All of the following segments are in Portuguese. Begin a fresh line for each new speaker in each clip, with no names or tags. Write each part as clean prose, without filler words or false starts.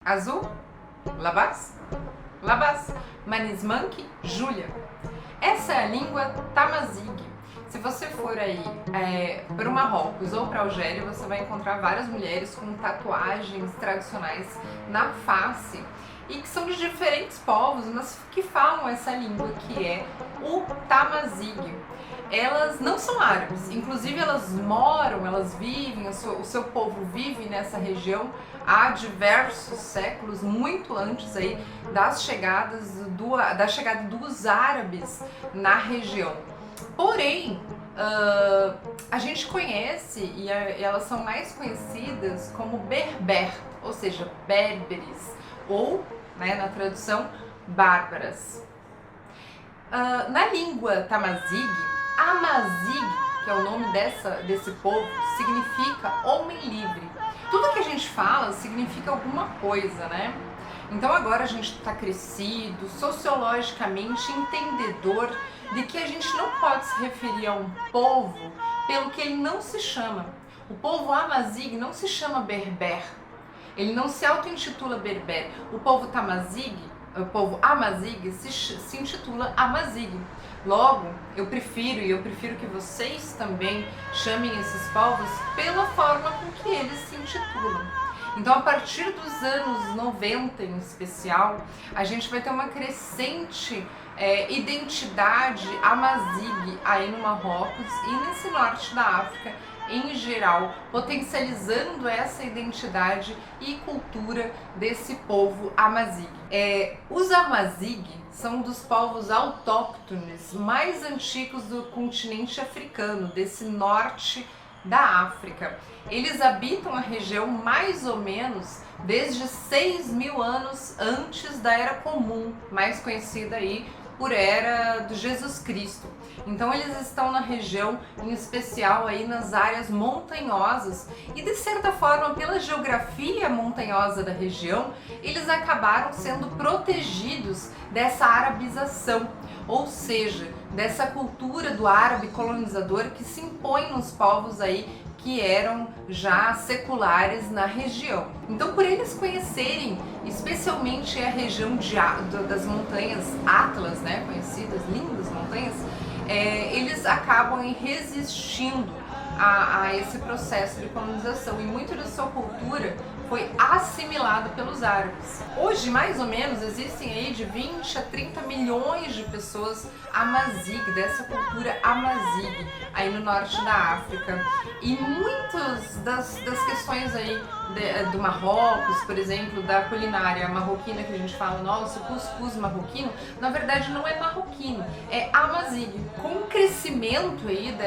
Azul, Labás, Labás, Manismanque, Júlia. Essa é a língua Tamazigue. Se você for aí para o Marrocos ou para a Algéria, você vai encontrar várias mulheres com tatuagens tradicionais na face e que são de diferentes povos, mas que falam essa língua, que é o Tamazigue. Elas não são árabes, inclusive elas moram, elas vivem, o seu povo vive nessa região há diversos séculos, muito antes aí da chegada dos árabes na região. Porém, a gente conhece e elas são mais conhecidas como berber, ou seja, berberes, ou, na tradução, bárbaras. Na língua Tamazigue, Amazigh, que é o nome desse povo, significa homem livre. Tudo que a gente fala significa alguma coisa, né? Então agora a gente está crescido, sociologicamente entendedor de que a gente não pode se referir a um povo pelo que ele não se chama. O povo Amazigh não se chama berber, ele não se auto-intitula berber. O povo Tamazigue, o povo Amazigh se intitula Amazigh. Logo, eu prefiro que vocês também chamem esses povos pela forma com que eles se intitulam. Então, a partir dos anos 90 em especial, a gente vai ter uma crescente identidade Amazigh aí no Marrocos e nesse norte da África em geral, potencializando essa identidade e cultura desse povo Amazigh. Os Amazigh são um dos povos autóctones mais antigos do continente africano, desse norte da África. Eles habitam a região mais ou menos desde 6.000 anos antes da Era Comum, mais conhecida aí por Era de Jesus Cristo. Então eles estão na região, em especial aí nas áreas montanhosas, e de certa forma, pela geografia montanhosa da região, eles acabaram sendo protegidos dessa arabização, ou seja, dessa cultura do árabe colonizador que se impõe nos povos aí que eram já seculares na região. Então, por eles conhecerem especialmente a região das montanhas Atlas, conhecidas, lindas montanhas, eles acabam resistindo a esse processo de colonização, e muito da sua cultura foi assimilada pelos árabes. Hoje, mais ou menos, existem aí de 20 a 30 milhões de pessoas Amazigh, dessa cultura Amazigh, aí no norte da África. E muitas das questões aí do Marrocos, por exemplo, da culinária marroquina, que a gente fala, nossa, o cuscuz marroquino, na verdade não é marroquino, é Amazigh. Com o crescimento aí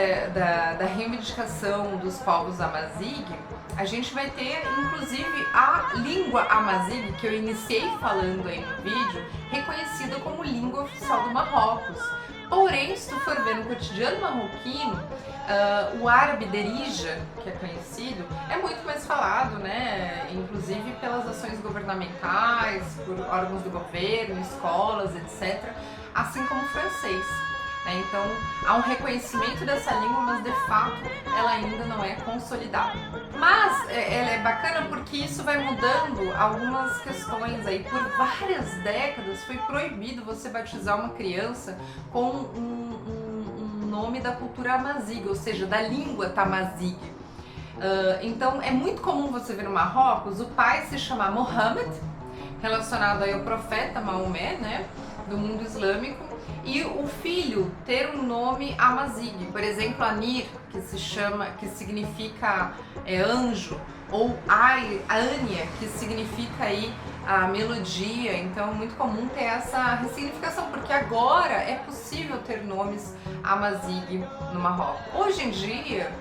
da reivindicação dos povos Amazigh, a gente vai ter, inclusive, a língua Amazigh, que eu iniciei falando aí no vídeo, reconhecida como língua oficial do Marrocos. Porém, se tu for ver no cotidiano marroquino, o árabe derija, que é conhecido, é muito mais falado, inclusive pelas ações governamentais, por órgãos do governo, escolas, etc., assim como o francês. Então, há um reconhecimento dessa língua, mas de fato ela ainda não é consolidada. Mas ela é bacana porque isso vai mudando algumas questões aí. Por várias décadas foi proibido você batizar uma criança com um nome da cultura Amazigh, ou seja, da língua Tamazigue. Então, é muito comum você ver no Marrocos o pai se chamar Mohammed, relacionado aí ao profeta Maomé, do mundo islâmico, e o filho ter um nome Amazigh, por exemplo, Anir, que significa anjo, ou Ania, que significa aí a melodia. Então é muito comum ter essa ressignificação, porque agora é possível ter nomes Amazigh no Marrocos. Hoje em dia,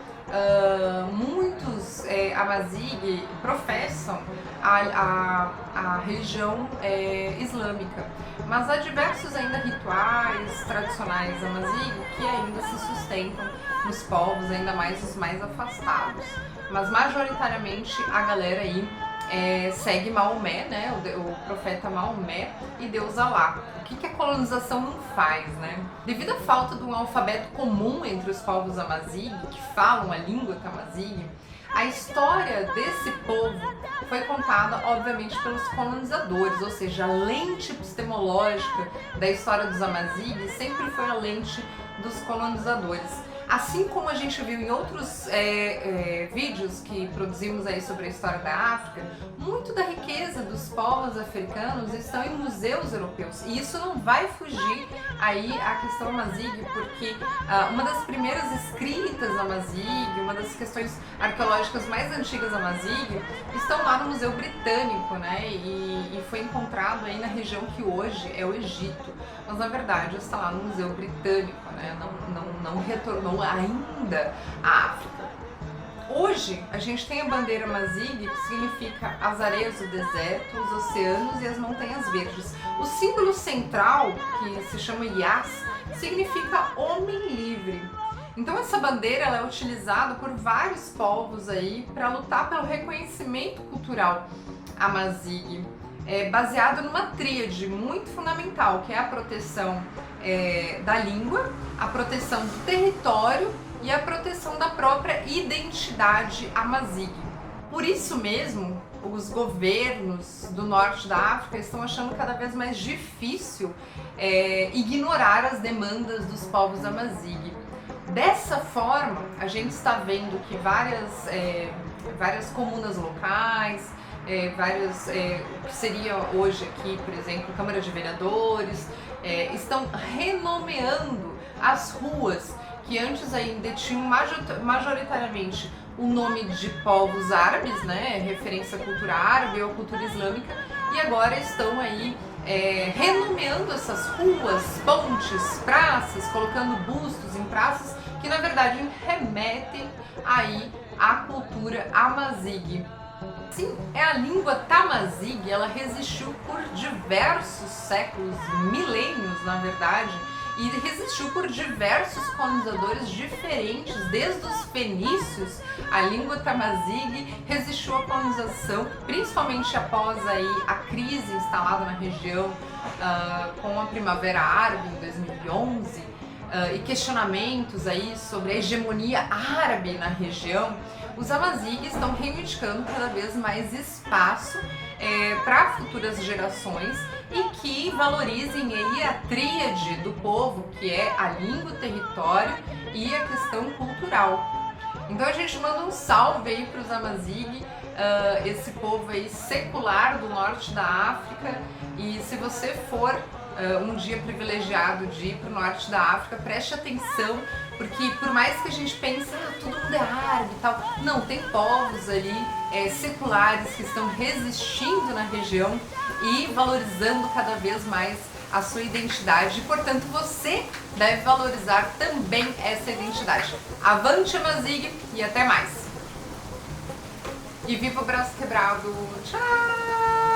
muitos Amazigh professam a religião islâmica, mas há diversos ainda rituais tradicionais Amazigh que ainda se sustentam nos povos, ainda mais os mais afastados. Mas majoritariamente a galera aí segue Maomé, o profeta Maomé e Deus Alá. O que a colonização não faz, Devido à falta de um alfabeto comum entre os povos Amazigh, que falam a língua Tamazigue, A história desse povo foi contada, obviamente, pelos colonizadores, ou seja, a lente epistemológica da história dos Amazigh sempre foi a lente dos colonizadores. Assim como a gente viu em outros vídeos que produzimos aí sobre a história da África, muito da riqueza dos povos africanos estão em museus europeus. E isso não vai fugir aí à questão Amazigh, porque uma das primeiras escritas Amazigh, uma das questões arqueológicas mais antigas Amazigh, estão lá no Museu Britânico, né? E foi encontrado aí na região que hoje é o Egito. Mas na verdade está lá no Museu Britânico, né? Não retornou ainda à África. Hoje a gente tem a bandeira Amazigh, que significa as areias do deserto, os oceanos e as montanhas verdes. O símbolo central, que se chama Yas, significa homem livre. Então essa bandeira ela é utilizada por vários povos aí para lutar pelo reconhecimento cultural Amazigh. Baseado numa tríade muito fundamental, que é a proteção da língua, a proteção do território e a proteção da própria identidade Amazigh. Por isso mesmo, os governos do norte da África estão achando cada vez mais difícil ignorar as demandas dos povos Amazigh. Dessa forma, a gente está vendo que várias comunas locais, o que seria hoje aqui, por exemplo, Câmara de Vereadores, estão renomeando as ruas que antes ainda tinham majoritariamente o nome de povos árabes, né, referência à cultura árabe ou à cultura islâmica, e agora estão aí renomeando essas ruas, pontes, praças, colocando bustos em praças que na verdade remetem aí à cultura Amazigh. Sim, a língua Tamazigh, ela resistiu por diversos séculos, milênios na verdade, e resistiu por diversos colonizadores diferentes, desde os fenícios. A língua Tamazigh resistiu à colonização, principalmente após aí a crise instalada na região com a Primavera Árabe em 2011 e questionamentos aí sobre a hegemonia árabe na região. Os Amazigh estão reivindicando cada vez mais espaço para futuras gerações e que valorizem aí a tríade do povo, que é a língua, o território e a questão cultural. Então a gente manda um salve aí para os Amazigh, esse povo aí secular do norte da África, e se você for um dia privilegiado de ir para o norte da África, preste atenção, porque por mais que a gente pense, todo mundo é árabe e tal, não, tem povos ali seculares que estão resistindo na região e valorizando cada vez mais a sua identidade, e portanto você deve valorizar também essa identidade. Avante Amazigh e até mais! E viva o braço quebrado! Tchau!